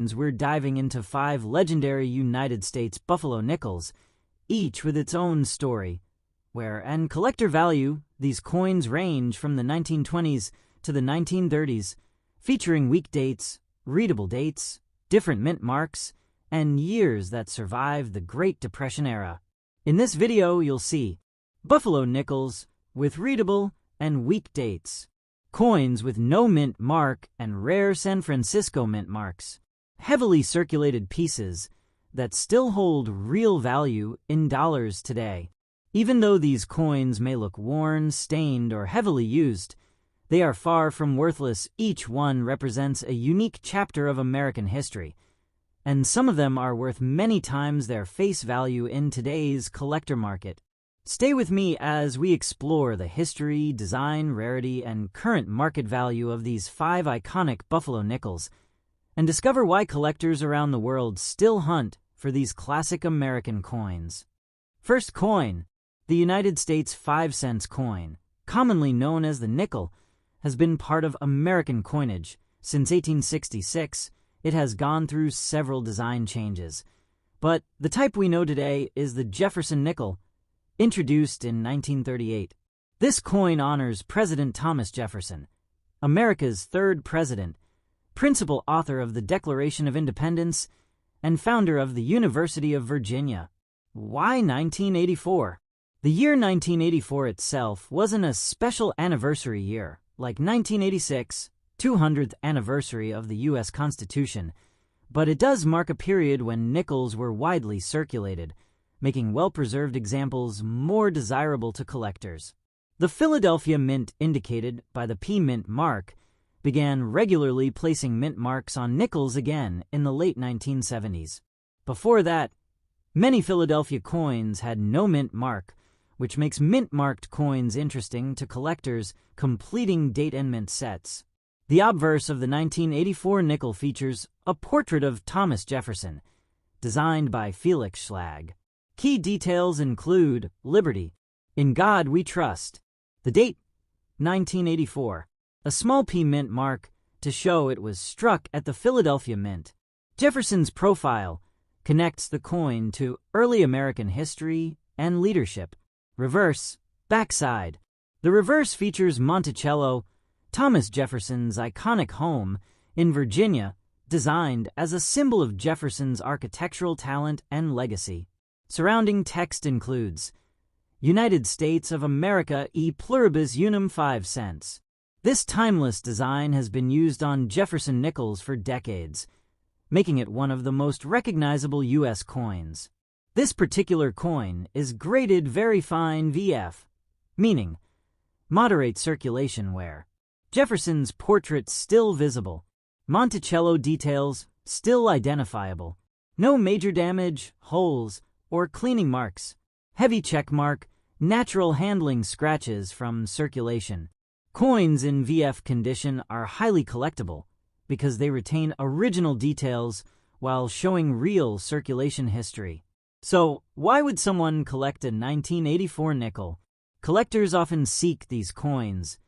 We're diving into 5 legendary United States buffalo nickels, each with its own story. And collector value, these coins range from the 1920s to the 1930s, featuring week dates, readable dates, different mint marks, and years that survived the Great Depression era. In this video, you'll see buffalo nickels with readable and week dates, coins with no mint mark and rare San Francisco mint marks, heavily circulated pieces that still hold real value in dollars today. Even though these coins may look worn, stained, or heavily used, they are far from worthless. Each one represents a unique chapter of American history, and some of them are worth many times their face value in today's collector market. Stay with me as we explore the history, design, rarity, and current market value of these 5 iconic buffalo nickels, and discover why collectors around the world still hunt for these classic American coins. First coin, the United States 5-cent coin, commonly known as the nickel, has been part of American coinage. Since 1866, it has gone through several design changes, but the type we know today is the Jefferson nickel, introduced in 1938. This coin honors President Thomas Jefferson, America's 3rd president, principal author of the Declaration of Independence, and founder of the University of Virginia. Why 1984? The year 1984 itself wasn't a special anniversary year, like 1986, 200th anniversary of the U.S. Constitution, but it does mark a period when nickels were widely circulated, making well-preserved examples more desirable to collectors. The Philadelphia Mint, indicated by the P Mint mark, began regularly placing mint marks on nickels again in the late 1970s. Before that, many Philadelphia coins had no mint mark, which makes mint-marked coins interesting to collectors completing date and mint sets. The obverse of the 1984 nickel features a portrait of Thomas Jefferson, designed by Felix Schlag. Key details include Liberty, In God We Trust, the date, 1984, a small P Mint mark to show it was struck at the Philadelphia Mint. Jefferson's profile connects the coin to early American history and leadership. Reverse, backside. The reverse features Monticello, Thomas Jefferson's iconic home in Virginia, designed as a symbol of Jefferson's architectural talent and legacy. Surrounding text includes United States of America e pluribus unum 5 cents. This timeless design has been used on Jefferson nickels for decades, making it one of the most recognizable U.S. coins. This particular coin is graded very fine VF, meaning moderate circulation wear. Jefferson's portrait still visible. Monticello details still identifiable. No major damage, holes, or cleaning marks. Heavy check mark, natural handling scratches from circulation. Coins in VF condition are highly collectible because they retain original details while showing real circulation history. So, why would someone collect a 1984 nickel? Collectors often seek these coins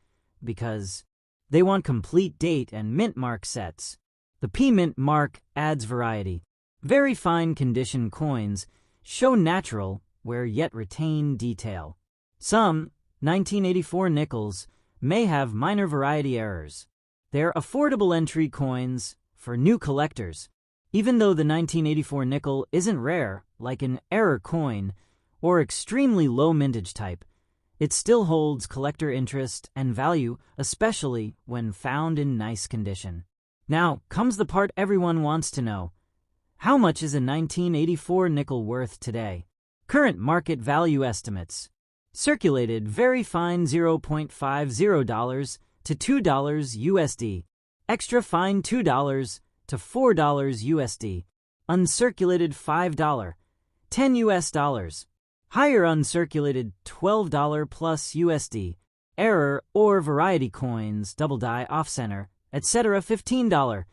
because they want complete date and mint mark sets. The P Mint mark adds variety. Very fine condition coins show natural where yet retain detail. Some 1984 nickels may have minor variety errors. They're affordable entry coins for new collectors. Even though the 1984 nickel isn't rare, like an error coin or extremely low mintage type, it still holds collector interest and value, especially when found in nice condition. Now comes the part everyone wants to know. How much is a 1984 nickel worth today? Current market value estimates. Circulated very fine $0.50 to $2 USD. Extra fine $2 to $4 USD. Uncirculated $5, $10 US. Higher uncirculated $12 plus USD. Error or variety coins, double die, off center, etc. $15,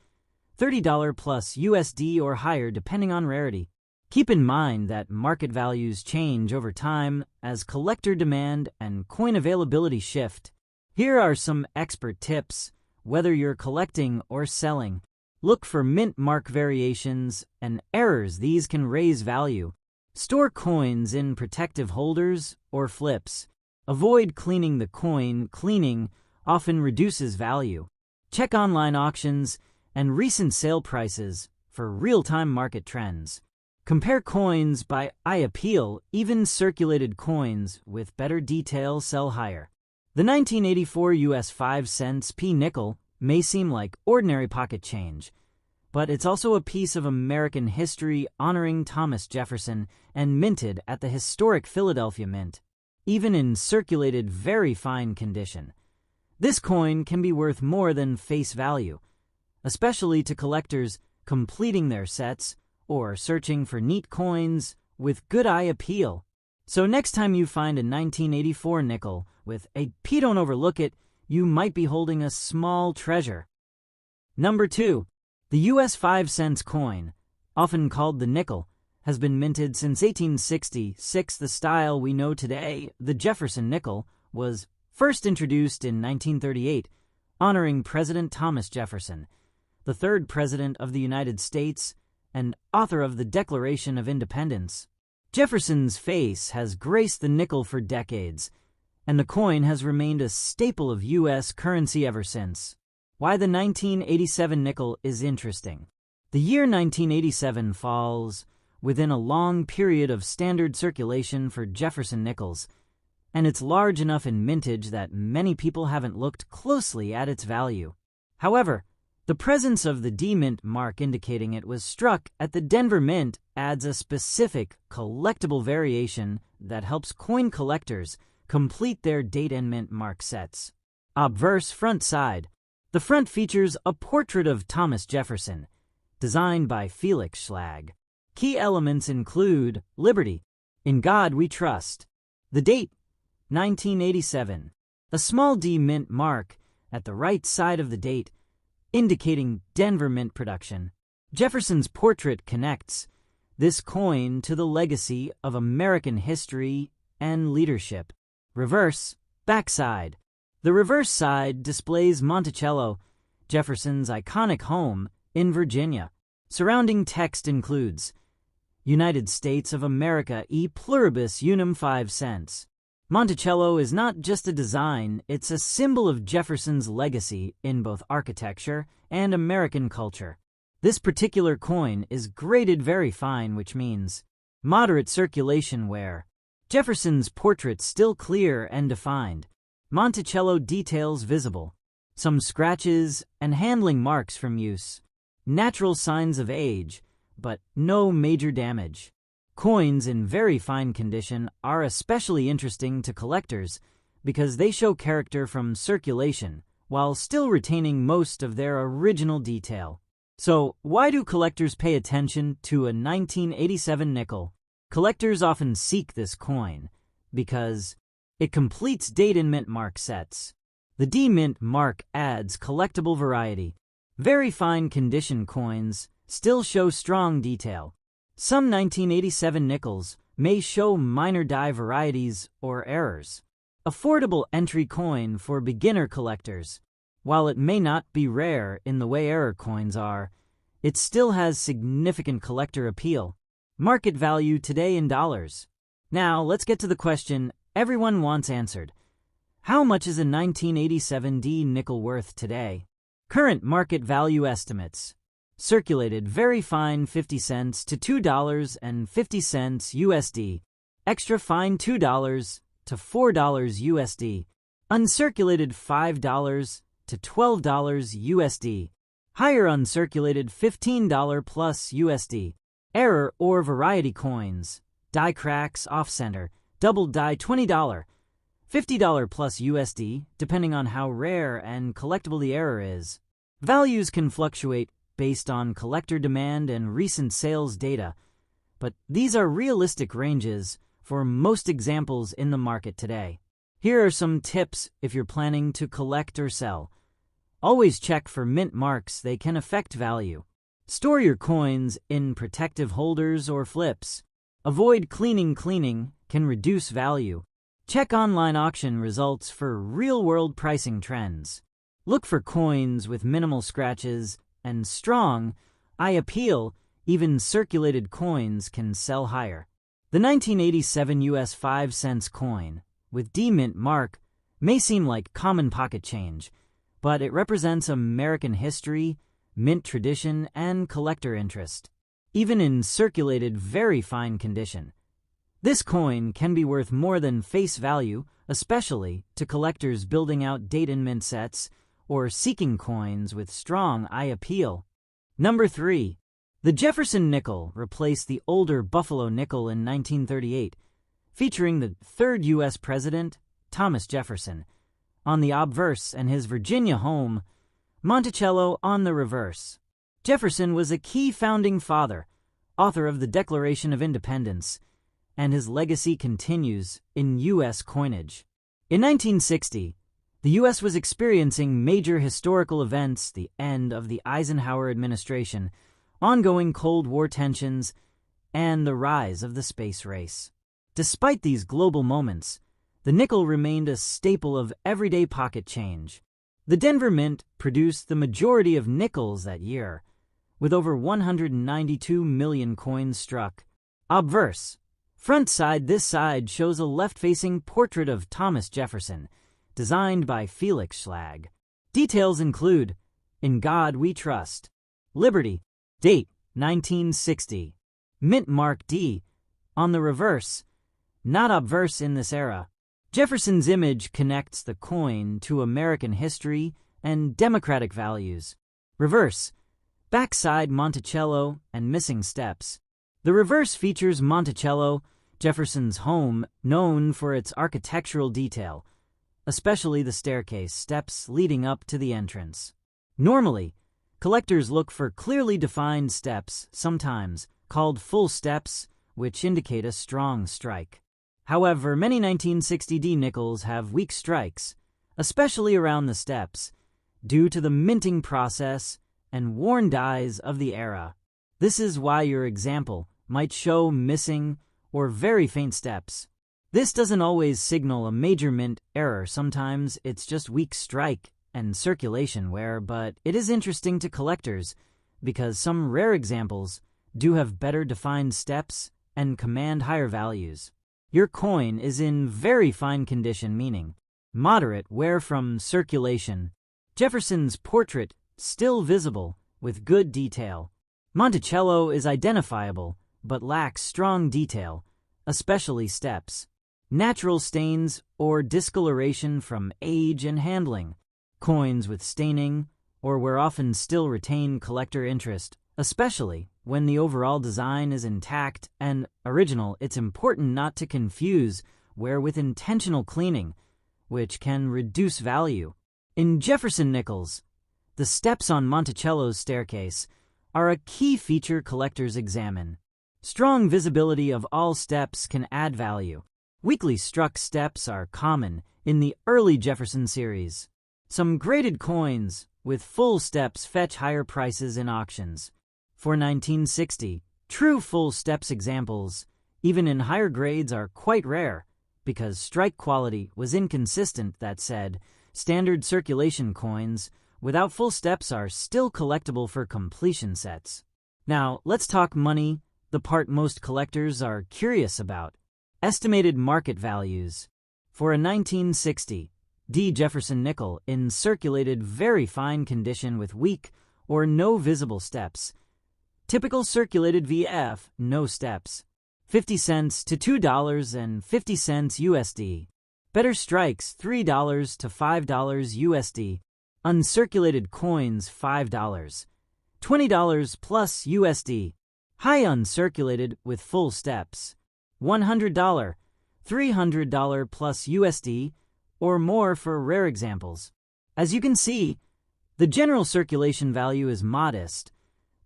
$30 plus USD or higher depending on rarity. Keep in mind that market values change over time as collector demand and coin availability shift. Here are some expert tips, whether you're collecting or selling. Look for mint mark variations and errors. These can raise value. Store coins in protective holders or flips. Avoid cleaning the coin. Cleaning often reduces value. Check online auctions and recent sale prices for real-time market trends. Compare coins by eye appeal. Even circulated coins with better detail sell higher. The 1984 US 5 cents P nickel may seem like ordinary pocket change, but it's also a piece of American history honoring Thomas Jefferson and minted at the historic Philadelphia Mint, even in circulated very fine condition. This coin can be worth more than face value, especially to collectors completing their sets or searching for neat coins with good eye appeal. So next time you find a 1984 nickel with a P, don't overlook it. You might be holding a small treasure. Number 2. The US 5 cents coin, often called the nickel, has been minted since 1866. The style we know today, the Jefferson nickel, was first introduced in 1938, honoring President Thomas Jefferson, the third President of the United States and author of the Declaration of Independence. Jefferson's face has graced the nickel for decades, and the coin has remained a staple of U.S. currency ever since. Why the 1987 nickel is interesting. The year 1987 falls within a long period of standard circulation for Jefferson nickels, and it's large enough in mintage that many people haven't looked closely at its value. However, the presence of the D mint mark indicating it was struck at the Denver Mint adds a specific collectible variation that helps coin collectors complete their date and mint mark sets. Obverse front side. The front features a portrait of Thomas Jefferson, designed by Felix Schlag. Key elements include Liberty, In God We Trust. The date, 1987. A small D mint mark at the right side of the date, indicating Denver Mint production. Jefferson's portrait connects this coin to the legacy of American history and leadership. Reverse, backside. The reverse side displays Monticello, Jefferson's iconic home in Virginia. Surrounding text includes United States of America e pluribus unum 5 cents. Monticello is not just a design, it's a symbol of Jefferson's legacy in both architecture and American culture. This particular coin is graded very fine, which means moderate circulation wear. Jefferson's portrait still clear and defined. Monticello details visible. Some scratches and handling marks from use. Natural signs of age, but no major damage. Coins in very fine condition are especially interesting to collectors because they show character from circulation while still retaining most of their original detail. So, why do collectors pay attention to a 1987 nickel? Collectors often seek this coin because it completes date and mint mark sets. The D mint mark adds collectible variety. Very fine condition coins still show strong detail. Some 1987 nickels may show minor die varieties or errors. Affordable entry coin for beginner collectors. While it may not be rare in the way error coins are, it still has significant collector appeal. Market value today in dollars. Now, let's get to the question everyone wants answered. How much is a 1987 D nickel worth today? Current market value estimates. Circulated very fine 50 cents to $2.50 USD. Extra fine $2 to $4 USD. Uncirculated $5 to $12 USD. Higher uncirculated $15 plus USD. Error or variety coins. Die cracks off-center. Double die $20. $50 plus USD, depending on how rare and collectible the error is. Values can fluctuate based on collector demand and recent sales data, but these are realistic ranges for most examples in the market today. Here are some tips if you're planning to collect or sell. Always check for mint marks, they can affect value. Store your coins in protective holders or flips. Avoid cleaning. Cleaning can reduce value. Check online auction results for real-world pricing trends. Look for coins with minimal scratches and strong eye appeal, even circulated coins can sell higher. The 1987 US 5 cents coin, with D mint mark, may seem like common pocket change, but it represents American history, mint tradition, and collector interest. Even in circulated very fine condition, this coin can be worth more than face value, especially to collectors building out date-and-mint sets or seeking coins with strong eye appeal. Number 3. The Jefferson nickel replaced the older Buffalo nickel in 1938, featuring the third U.S. president, Thomas Jefferson, on the obverse and his Virginia home, Monticello, on the reverse. Jefferson was a key founding father, author of the Declaration of Independence, and his legacy continues in U.S. coinage. In 1960, the U.S. was experiencing major historical events, the end of the Eisenhower administration, ongoing Cold War tensions, and the rise of the space race. Despite these global moments, the nickel remained a staple of everyday pocket change. The Denver Mint produced the majority of nickels that year, with over 192 million coins struck. Obverse. Front side, this side shows a left-facing portrait of Thomas Jefferson, designed by Felix Schlag. Details include, "In God We Trust." Liberty. Date, 1960. Mint mark D. On the reverse. Not obverse in this era. Jefferson's image connects the coin to American history and democratic values. Reverse. Backside Monticello and missing steps. The reverse features Monticello, Jefferson's home, known for its architectural detail, especially the staircase steps leading up to the entrance. Normally, collectors look for clearly defined steps, sometimes called full steps, which indicate a strong strike. However, many 1960 D nickels have weak strikes, especially around the steps, due to the minting process and worn dies of the era. This is why your example might show missing or very faint steps. This doesn't always signal a major mint error. Sometimes it's just weak strike and circulation wear, but it is interesting to collectors because some rare examples do have better defined steps and command higher values. Your coin is in very fine condition, meaning moderate wear from circulation. Jefferson's portrait still visible with good detail. Monticello is identifiable but lacks strong detail, especially steps. Natural stains or discoloration from age and handling. Coins with staining or wear often still retain collector interest, especially when the overall design is intact and original. It's important not to confuse wear with intentional cleaning, which can reduce value. In Jefferson nickels, the steps on Monticello's staircase are a key feature collectors examine. Strong visibility of all steps can add value. Weakly struck steps are common in the early Jefferson series. Some graded coins with full steps fetch higher prices in auctions. For 1960, true full steps examples, even in higher grades, are quite rare because strike quality was inconsistent. That said, standard circulation coins without full steps are still collectible for completion sets. Now, let's talk money, the part most collectors are curious about. Estimated market values. For a 1960 D Jefferson nickel in circulated very fine condition with weak or no visible steps. Typical circulated VF, no steps. 50 cents to $2.50 USD. Better strikes $3 to $5 USD. Uncirculated coins $5. $20 plus USD. High uncirculated with full steps. $100, $300 plus USD or more for rare examples. As you can see, the general circulation value is modest,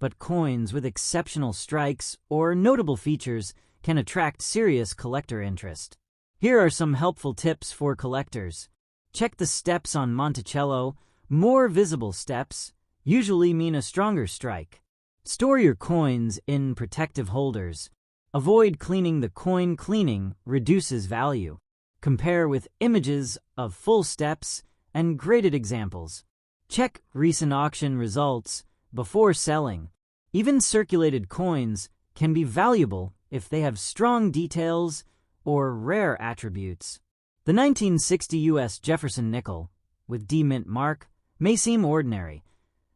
but coins with exceptional strikes or notable features can attract serious collector interest. Here are some helpful tips for collectors. Check the steps on Monticello. More visible steps usually mean a stronger strike. Store your coins in protective holders. Avoid cleaning. The coin cleaning reduces value. Compare with images of full steps and graded examples. Check recent auction results. before selling. Even circulated coins can be valuable if they have strong details or rare attributes. The 1960 U.S. Jefferson nickel, with D-mint mark, may seem ordinary,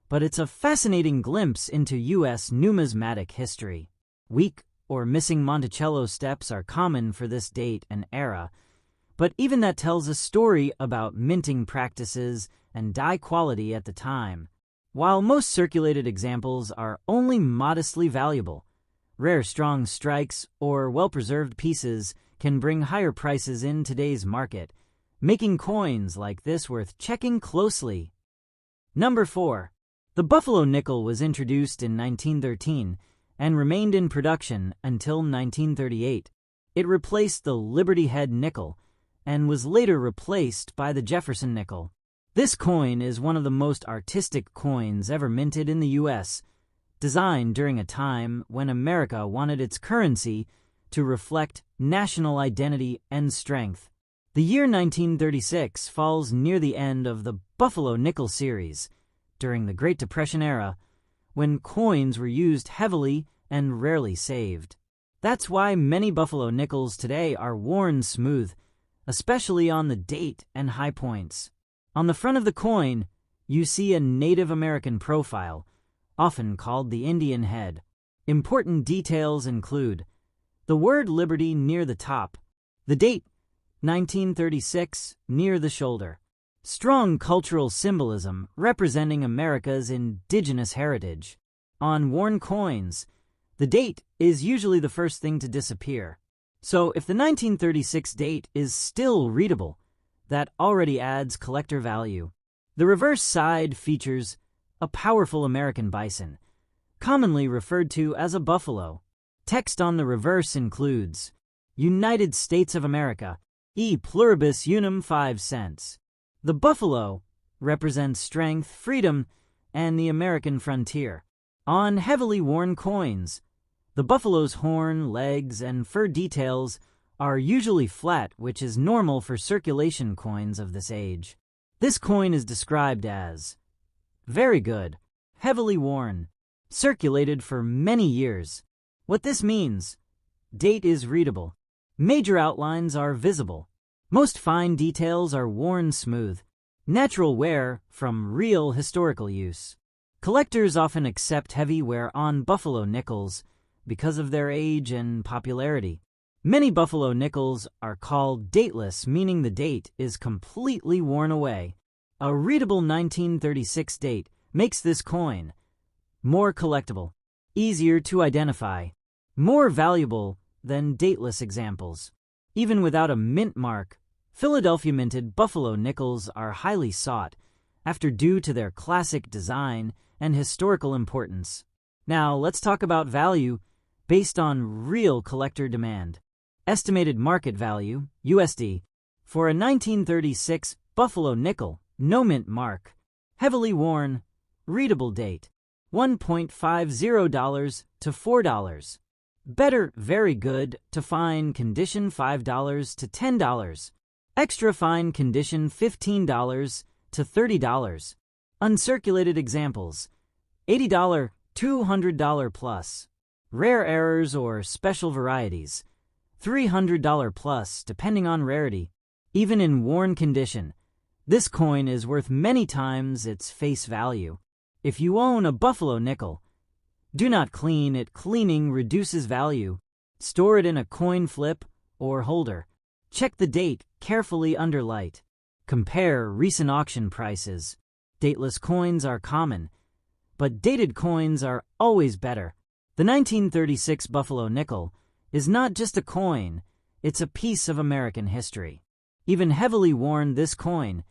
but it's a fascinating glimpse into U.S. numismatic history. Weak or missing Monticello steps are common for this date and era, but even that tells a story about minting practices and die quality at the time. While most circulated examples are only modestly valuable, rare strong strikes or well-preserved pieces can bring higher prices in today's market, making coins like this worth checking closely. Number 4. The Buffalo nickel was introduced in 1913 and remained in production until 1938. It replaced the Liberty Head nickel and was later replaced by the Jefferson nickel. This coin is one of the most artistic coins ever minted in the U.S., designed during a time when America wanted its currency to reflect national identity and strength. The year 1936 falls near the end of the Buffalo nickel series, during the Great Depression era, when coins were used heavily and rarely saved. That's why many Buffalo nickels today are worn smooth, especially on the date and high points. On the front of the coin, you see a Native American profile, often called the Indian head. Important details include the word Liberty near the top, the date 1936 near the shoulder, strong cultural symbolism representing America's indigenous heritage. On worn coins, the date is usually the first thing to disappear. So if the 1936 date is still readable, that already adds collector value. The reverse side features a powerful American bison, commonly referred to as a buffalo. Text on the reverse includes United States of America, e pluribus unum 5 cents. The buffalo represents strength, freedom, and the American frontier. On heavily worn coins, the buffalo's horn, legs, and fur details are usually flat, which is normal for circulation coins of this age. This coin is described as very good, heavily worn, circulated for many years. What this means: date is readable, major outlines are visible, most fine details are worn smooth, natural wear from real historical use. Collectors often accept heavy wear on Buffalo nickels because of their age and popularity. Many Buffalo nickels are called dateless, meaning the date is completely worn away. A readable 1936 date makes this coin more collectible, easier to identify, more valuable than dateless examples. Even without a mint mark, Philadelphia minted Buffalo nickels are highly sought after due to their classic design and historical importance. Now let's talk about value based on real collector demand. Estimated market value, USD, for a 1936 Buffalo nickel, no mint mark, heavily worn, readable date, $1.50 to $4. Better, very good, to fine condition $5 to $10. Extra fine condition $15 to $30. Uncirculated examples, $80, $200 plus. Rare errors or special varieties, $300 plus depending on rarity. Even in worn condition, this coin is worth many times its face value. If you own a Buffalo nickel, do not clean it. Cleaning reduces value. Store it in a coin flip or holder. Check the date carefully under light. Compare recent auction prices. Dateless coins are common, but dated coins are always better. The 1936 Buffalo nickel is not just a coin, it's a piece of American history. Even heavily worn, this coin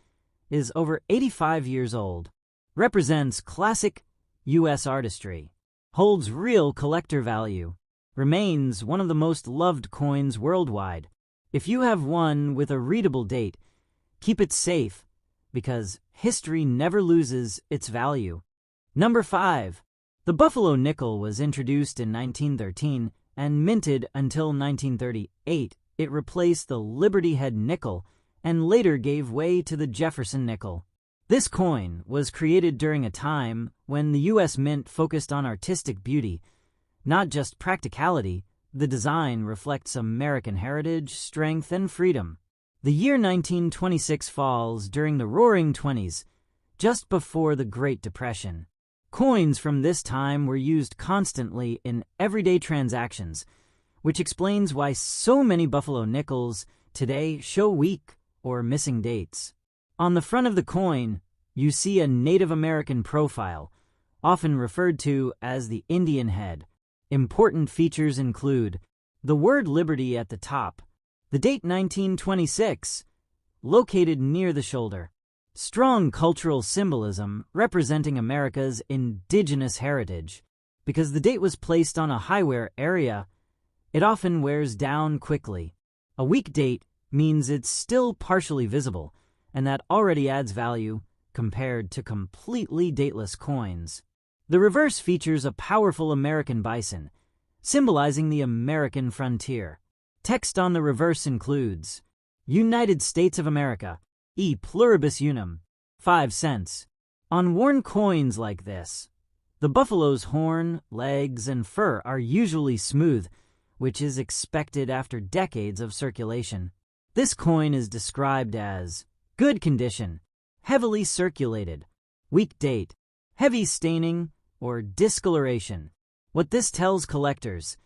is over 85 years old, represents classic U.S. artistry, holds real collector value, remains one of the most loved coins worldwide. If you have one with a readable date, keep it safe because history never loses its value. Number 5. The Buffalo nickel was introduced in 1913 and minted until 1938. It replaced the Liberty Head nickel and later gave way to the Jefferson nickel. This coin was created during a time when the U.S. Mint focused on artistic beauty, not just practicality. The design reflects American heritage, strength, and freedom. The year 1926 falls during the Roaring Twenties, just before the Great Depression. Coins from this time were used constantly in everyday transactions, which explains why so many buffalo nickels today show weak or missing dates. On the front of the coin, you see a Native American profile, often referred to as the Indian head. Important features include the word liberty at the top, the date 1926, located near the shoulder. Strong cultural symbolism representing America's indigenous heritage. Because the date was placed on a high-wear area, it often wears down quickly. A weak date means it's still partially visible, and that already adds value compared to completely dateless coins. The reverse features a powerful American bison, symbolizing the American frontier. Text on the reverse includes United States of America, e pluribus unum, 5 cents. On worn coins like this, the buffalo's horn, legs, and fur are usually smooth, which is expected after decades of circulation. This coin is described as good condition, heavily circulated, weak date, heavy staining, or discoloration. What this tells collectors: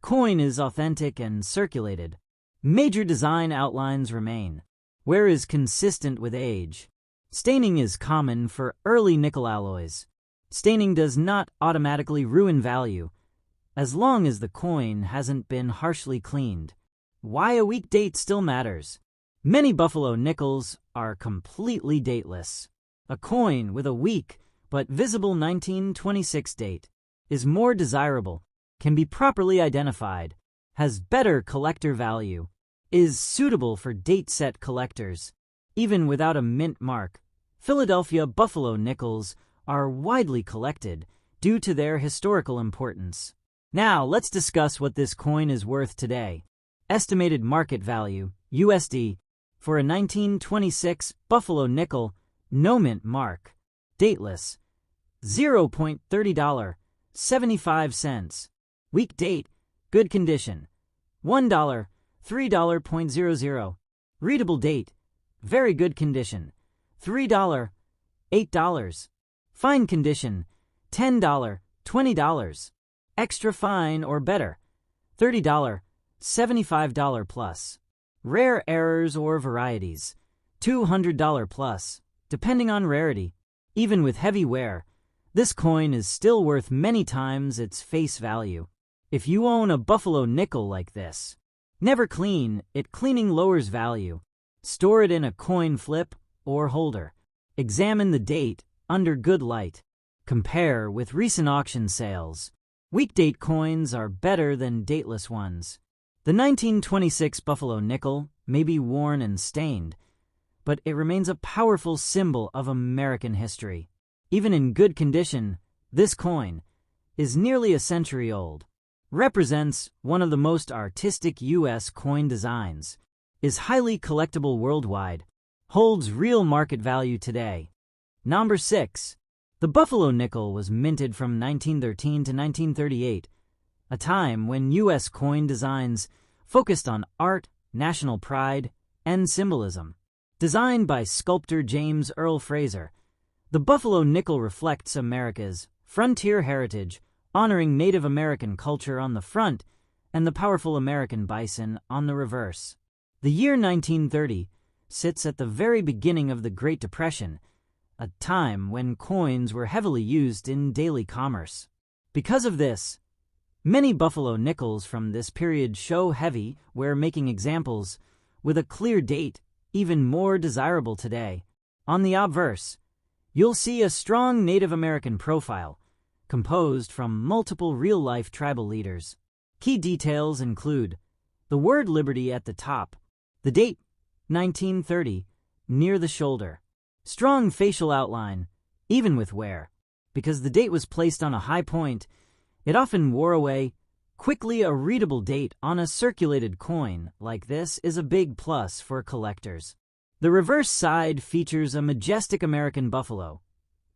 coin is authentic and circulated. Major design outlines remain. Wear is consistent with age. Staining is common for early nickel alloys. Staining does not automatically ruin value, as long as the coin hasn't been harshly cleaned. Why a weak date still matters. Many buffalo nickels are completely dateless. A coin with a weak but visible 1926 date is more desirable, can be properly identified, has better collector value, is suitable for date-set collectors. Even without a mint mark, Philadelphia buffalo nickels are widely collected due to their historical importance. Now, let's discuss what this coin is worth today. Estimated market value, USD, for a 1926 buffalo nickel, no mint mark, dateless, $0.30, 75 cents. Weak date, good condition, $1, $3.00. Readable date, very good condition, $3, $8. Fine condition, $10, $20. Extra fine or better, $30, $75 plus. Rare errors or varieties, $200 plus, depending on rarity. Even with heavy wear, this coin is still worth many times its face value. If you own a buffalo nickel like this, never clean it. Cleaning lowers value. Store it in a coin flip or holder. Examine the date under good light. Compare with recent auction sales. Weak date coins are better than dateless ones. The 1926 buffalo nickel may be worn and stained, but it remains a powerful symbol of American history. Even in good condition, this coin is nearly a century old, represents one of the most artistic U.S. coin designs, is highly collectible worldwide, holds real market value today. Number 6. The buffalo nickel was minted from 1913 to 1938, a time when U.S. coin designs focused on art, national pride, and symbolism. Designed by sculptor James Earl Fraser, the buffalo nickel reflects America's frontier heritage, honoring Native American culture on the front and the powerful American bison on the reverse. The year 1930 sits at the very beginning of the Great Depression, a time when coins were heavily used in daily commerce. Because of this, many buffalo nickels from this period show heavy wear, making examples with a clear date even more desirable today. On the obverse, you'll see a strong Native American profile, composed from multiple real-life tribal leaders. Key details include the word liberty at the top, the date, 1930, near the shoulder. Strong facial outline, even with wear. Because the date was placed on a high point, it often wore away quickly. A readable date on a circulated coin like this is a big plus for collectors. The reverse side features a majestic American buffalo,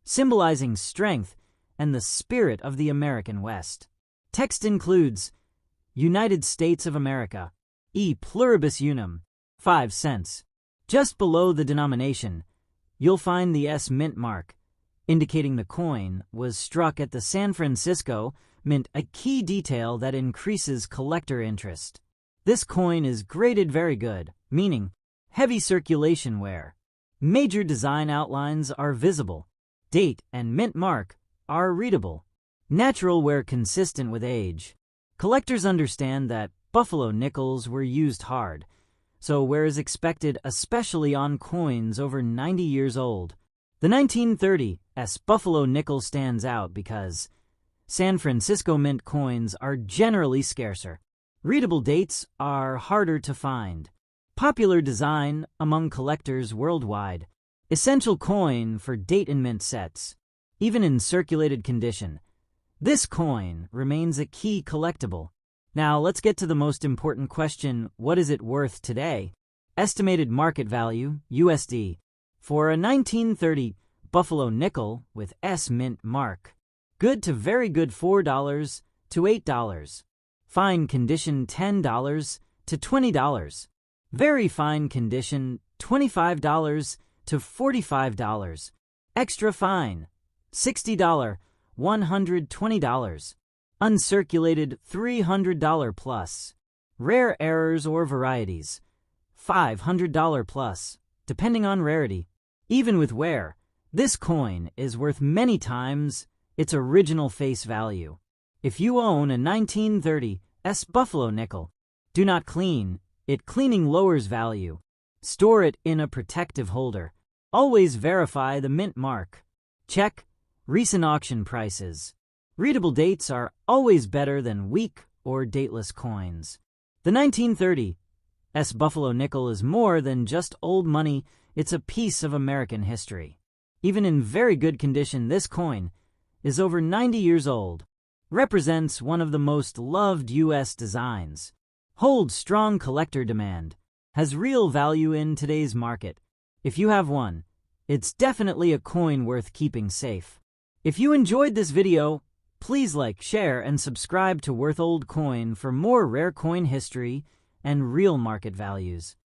symbolizing strength and the spirit of the American West. Text includes United States of America, e pluribus unum, 5 cents. Just below the denomination, you'll find the S mint mark, indicating the coin was struck at the San Francisco Mint, a key detail that increases collector interest. This coin is graded very good, meaning heavy circulation wear. Major design outlines are visible. Date and mint mark are readable. Natural wear consistent with age. Collectors understand that buffalo nickels were used hard, so wear is expected especially on coins over 90 years old. The 1930 buffalo nickel stands out because San Francisco Mint coins are generally scarcer. Readable dates are harder to find. Popular design among collectors worldwide. Essential coin for date and mint sets. Even in circulated condition, this coin remains a key collectible. Now let's get to the most important question: what is it worth today? Estimated market value, USD, for a 1930 buffalo nickel with S mint mark. Good to very good $4 to $8. Fine condition $10 to $20. Very fine condition $25 to $45. Extra fine $60, $120. Uncirculated $300 plus. Rare errors or varieties $500 plus, depending on rarity. Even with wear, this coin is worth many times its original face value. If you own a 1930 buffalo nickel, do not clean it. Cleaning lowers value. Store it in a protective holder. Always verify the mint mark. Check recent auction prices. Readable dates are always better than weak or dateless coins. The 1930 buffalo nickel is more than just old money, it's a piece of American history. Even in very good condition, this coin is over 90 years old, represents one of the most loved U.S. designs, holds strong collector demand, has real value in today's market. If you have one, it's definitely a coin worth keeping safe. If you enjoyed this video, please like, share, and subscribe to Worth Old Coin for more rare coin history and real market values.